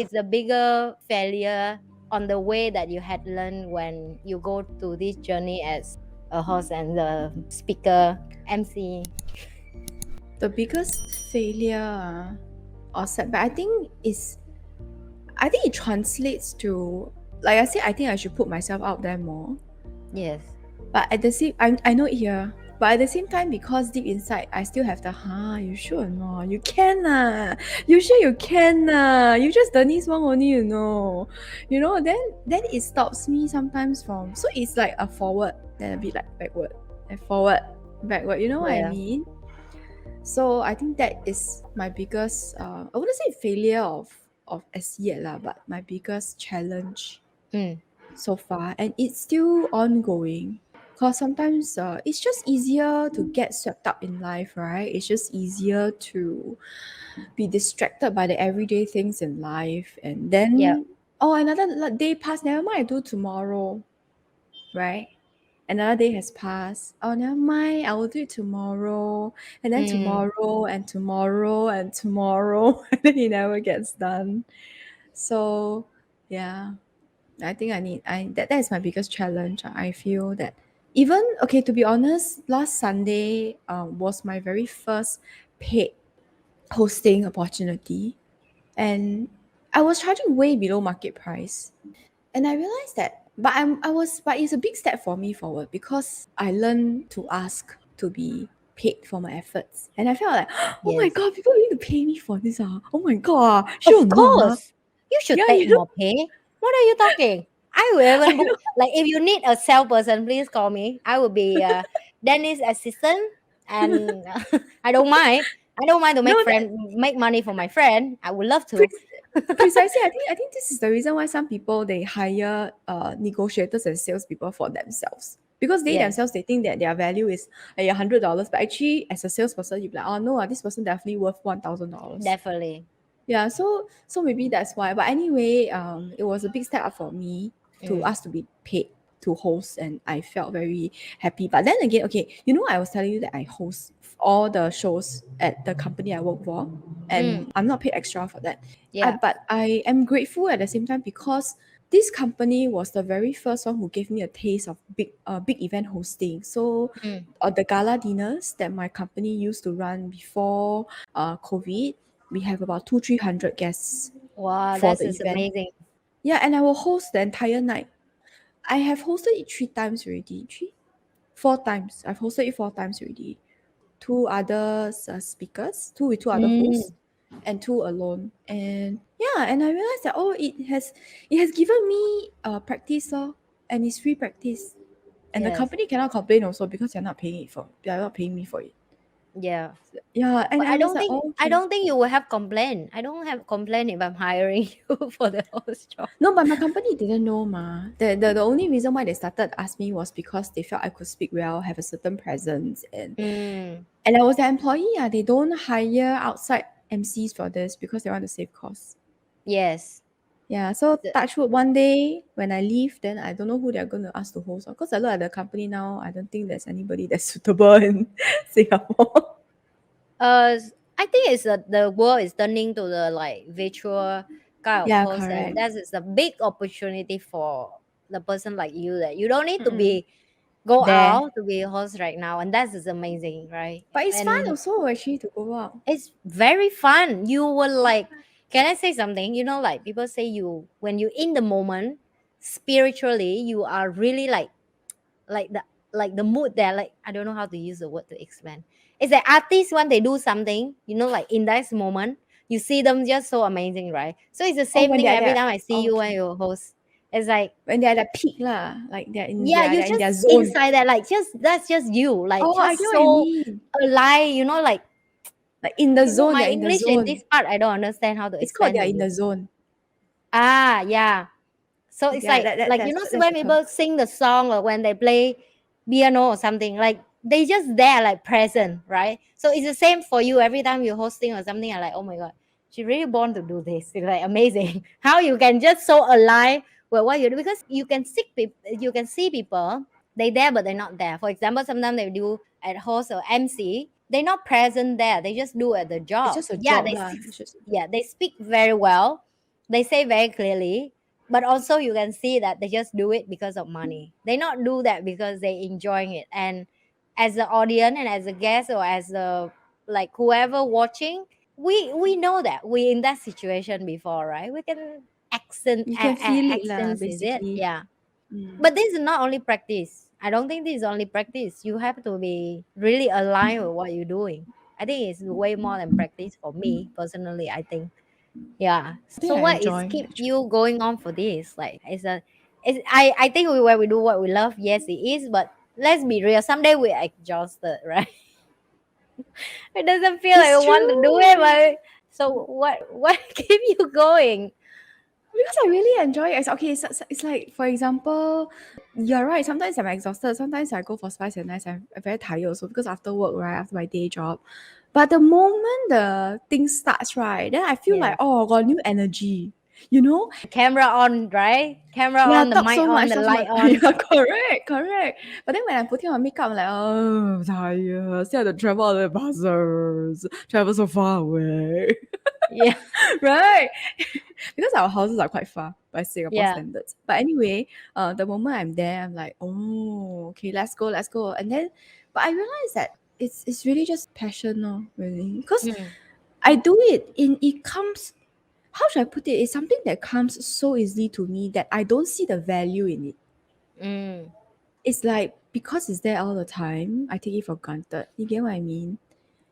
it's a bigger failure on the way that you had learned when you go to this journey as a host and the speaker, MC? The biggest failure or setback, I think it translates to, like I said, I think I should put myself out there more. Yes. But at the same, I know it here. But at the same time, because deep inside, I still have the, you sure or not? You can You sure you can You just Denise Wong only, then it stops me sometimes from, so it's like a forward, then a bit like backward, and forward, backward, you know what I Yeah. mean? So I think that is my biggest, I wouldn't say failure of as yet lah, but my biggest challenge so far, and it's still ongoing. Because sometimes it's just easier to get swept up in life, right? It's just easier to be distracted by the everyday things in life, and Yeah. then another day passed. Never mind, I do tomorrow, right? Another day has passed. Oh, never mind, I will do it tomorrow, and then tomorrow, and tomorrow, and tomorrow, and then it never gets done. So, yeah. I think that is my biggest challenge. I feel that even, okay, to be honest, last Sunday was my very first paid hosting opportunity, and I was charging way below market price, and I realized that, but it's a big step for me forward, because I learned to ask to be paid for my efforts, and I felt like, oh my Yes. god, people need to pay me for this. Oh my god, Of sure or not? course. You should Yeah, take more pay. What are you talking? I will I even book. know. Like, if you need a salesperson, please call me. I will be Dennis assistant, and I don't mind. I don't mind to No, make money for my friend. I would love to. precisely. I think this is the reason why some people, they hire negotiators and salespeople for themselves, because they Yes, themselves, they think that their value is $100, but actually as a salesperson, you be like, oh no, this person definitely worth $1,000. definitely. Yeah, so maybe that's why. But anyway, it was a big step up for me to Mm. ask to be paid to host, and I felt very happy. But then again, okay, I was telling you that I host all the shows at the company I work for, and I'm not paid extra for that. Yeah. But I am grateful at the same time, because this company was the very first one who gave me a taste of big event hosting. So, Mm. the gala dinners that my company used to run before COVID, we have about 200-300 guests Wow, for that's the just event. amazing. Yeah, and I will host the entire night. I have hosted it 3 times already. 4 times. I've hosted it 4 times already. Two other speakers, two with two other Mm. hosts, and two alone. And yeah, and I realized that, it has given me practice, and it's free practice. And the Yes. company cannot complain also, because they're not paying me for it. Yeah. Yeah, and But I was like, oh, I okay. don't think you will have complaint. I don't have complaint if I'm hiring you for the host job. No, but my company didn't know, ma. The only reason why they started ask me was because they felt I could speak well, have a certain presence, and Mm. I was their employee. Yeah, they don't hire outside MCs for this, because they want to save costs. Yes. Yeah, so The- touch wood, one day when I leave, then I don't know who they're going to ask to host. Because I look at the company now, I don't think there's anybody that's suitable in Singapore. I think it's the world is turning to the like virtual kind of Yeah, host, and correct. that is a big opportunity for the person like you, that you don't need to Mm-mm. be go There. out to be a host right now, and that is amazing, right? But it's fun And also, actually, to go out. it's very fun. You will like, can I say something? You know, like people say, you when you in the moment spiritually, you are really like the like the mood there. Like, I don't know how to use the word to explain. It's like artists when they do something, you know, like in that moment, you see them just so amazing, right? So it's the Oh, same when thing they're every there. time I see Oh, you when okay. you host. It's like, When they're at the peak lah, like yeah, you they're in their just zone. inside that, like just that's just you, like Oh, I just get what you so mean. alive, like Like in the zone, my they're in the English in this zone. part, I don't understand how to It's called explain they're to in you. the zone. Ah, yeah. So it's Yeah, like you know, so that's when the term. people sing the song or when they play piano or something, like they just there, like present, right? So it's the same for you. Every time you're hosting or something, I'm like, oh my god, she really born to do this. It's like amazing how you can just so alive with what you do, because you can see people, they there but they're not there. For example, sometimes they do at host or MC, they're not present there. They just do at the It's job. just a Yeah, job lah. It's just a job. yeah, they speak very well, They say very clearly, but also you can see that they just do it because of money. They not do that because they enjoying it. And as the audience and as a guest or as the like whoever watching, we know that we in that situation before, right? We can You can feel it lah, accents is it, basically. yeah. Mm. But this is not only practice. I don't think this is only practice. You have to be really aligned with what you're doing. I think it's way more than practice for me personally. I think, yeah. I think So I what is enjoy keep actually. you going on for this? Like, I think when we do what we love, yes, it is. But let's be real. Someday we're exhausted, right? It doesn't feel like It's we want to do it, true. but so what keep you going? Because I really enjoy it. Okay, so it's like, for example, you're right. Sometimes I'm exhausted. Sometimes I go for spice and nights. I'm very tired also because after work, right, after my day job. But the moment the thing starts, right, then I feel like, Yes. oh, got new energy. You know, Camera on, right? Camera yeah, on, the talk mic so on, much, the talk so much. light on. Yeah, correct, correct. But then when I'm putting on makeup, I'm like, oh, tired. Still have to travel all the buses, travel so far away. Yeah. Right? Because our houses are quite far by Singapore Yeah. standards. But anyway, the moment I'm there, I'm like, oh, okay, let's go, let's go. And then, but I realized that it's really just passion, no, really, because Mm, I do it in it comes. How should I put it? It's something that comes so easily to me that I don't see the value in it. mm. It's like because it's there all the time, I take it for granted. You get what I mean?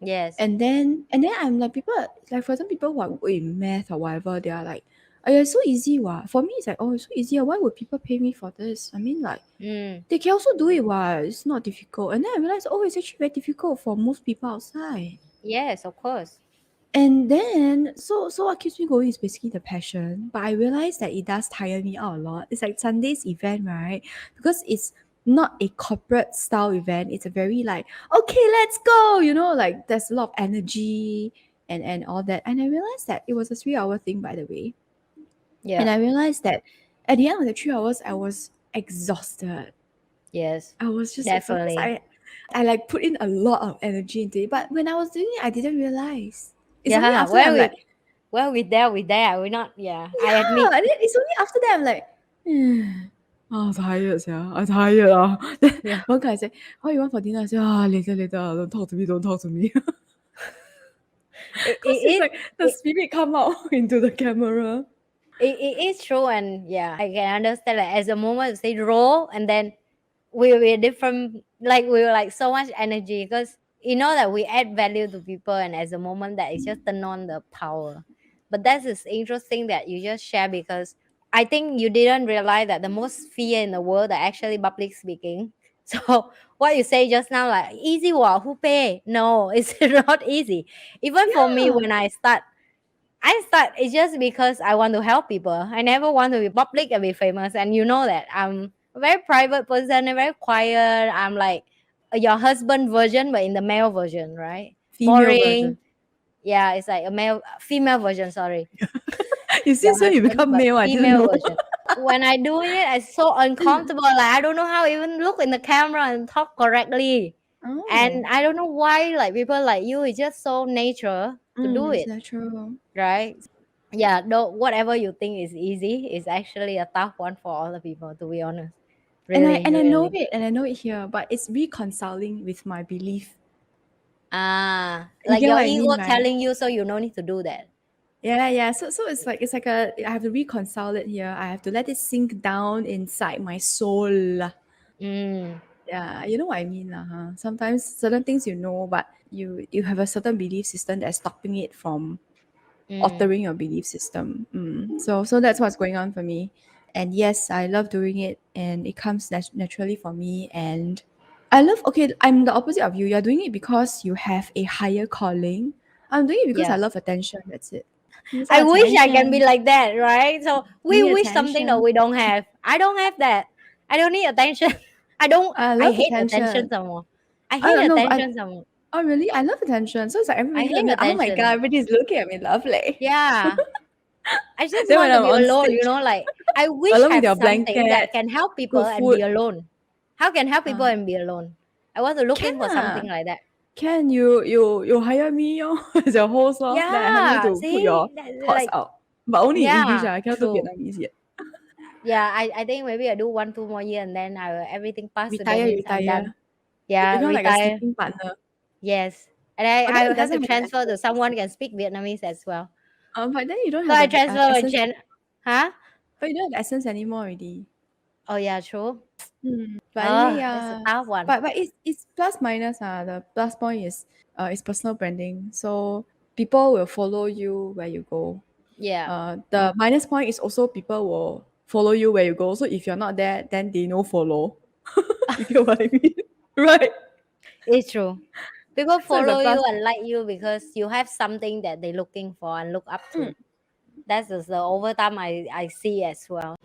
Yes. And then I'm like people like for some people who are good in math or whatever, they are like, oh, it's so easy what. For me it's like, oh, it's so easy. Why would people pay me for this? I mean like Mm. they can also do it what. It's not difficult. And then I realized, oh, it's actually very difficult for most people outside. Yes, of course. And then so what keeps me going is basically the passion. But I realized that it does tire me out a lot. It's like Sunday's event, right? Because it's not a corporate style event. It's a very like, okay, let's go, like there's a lot of energy and all that. And I realized that it was a 3 hour thing, by the way. And Yeah. I realized that at the end of the 3 hours I was exhausted. Yes. I was just exhausted because Definitely. I like put in a lot of energy into it. But when I was doing it, I didn't realize. It's only Yeah. after that I'm like, We there. We're not, yeah. I yeah, admit. and then it's only after that I'm like, I'm tired, yeah. I'm tired. Then Yeah. one guy said, what you want for dinner? I said, later, later. Don't talk to me, don't talk to me. Because It, it's it, like the it, spirit come out into the camera. it is true, and yeah, I can understand, like, as a moment you say roll, and then we're different, like we were like so much energy because you know that we add value to people, and as a moment that it's just turn on the power. But that is interesting that you just share, because I think you didn't realize that the most fear in the world are actually public speaking. So what you say just now, like easy, what, who pay? No, it's not easy. Even for me, Yeah. when I start, it's just because I want to help people. I never want to be public and be famous. And you know that I'm a very private person, a very quiet. I'm like your husband version, but in the male version, right? Female Boring. version. Yeah, it's like female version. Sorry, You your since when you husband, become but male, I didn't female know. version. When I doing it, it's so uncomfortable. Like I don't know how I even look in the camera and talk correctly. And Oh. I don't know why, like people like you, it's just so nature to do It's it, natural. right? Yeah, no, whatever you think is easy is actually a tough one for all the people, to be honest. And I Really, and I know really. it and I know it here, but it's reconciling with my belief. Ah, You like get your what I ego mean, right? telling you, so you no need to do that. Yeah, yeah. So it's like a I have to reconcile it here. I have to let it sink down inside my soul. Mm, Yeah, you know what I mean, lah, huh? Sometimes certain things you know, but you have a certain belief system that's stopping it from mm, altering your belief system. So that's what's going on for me. And yes, I love doing it, and it comes naturally for me. And I love. Okay, I'm the opposite of you. You're doing it because you have a higher calling. I'm doing it because I yeah. love attention. That's it. It's I all wish I can be attention. like that, right? So You we need wish something that attention. we don't have. I don't have that. I don't need attention. I don't. I I love hate attention attention. some more. I I hate don't know. attention some more. Oh really? I love attention. So it's like I everybody look at hate me. Oh my god! attention. Everybody's looking at me. Lovely. Yeah. I just Then when want to I'm be on alone, stage, like I wish along with have your something blanket, that can help people good and be food, alone. How can help people uh, and be alone? I want to looking can for ah. something like that. Can you hire me as your host lor? Then I help you Yeah, to put see, your thoughts like out. But only in English. Yeah, I cannot do true. Vietnamese yet. Yeah, I think maybe I do 1 2 more year and then I will, everything pass to Retire, Denise. I'm done. retire. You Yeah, become like a retire. sleeping partner. Yes, and But then I it have to doesn't have the transfer to essence. someone can speak Vietnamese as well. But then you don't So have I the transfer my essence. huh? But you don't have the essence anymore already. Oh yeah, true. But anyway, Oh, that's a yeah. tough one. But it's plus minus. The plus point is personal branding. So people will follow you where you go. Yeah, The minus point is also people will follow you where you go. So if you're not there, then they no follow. You get what I mean? Right. it's true. People So it's a follow you plus. and like you because you have something that they're looking for and look up Mm. to. That's the over time I see as well.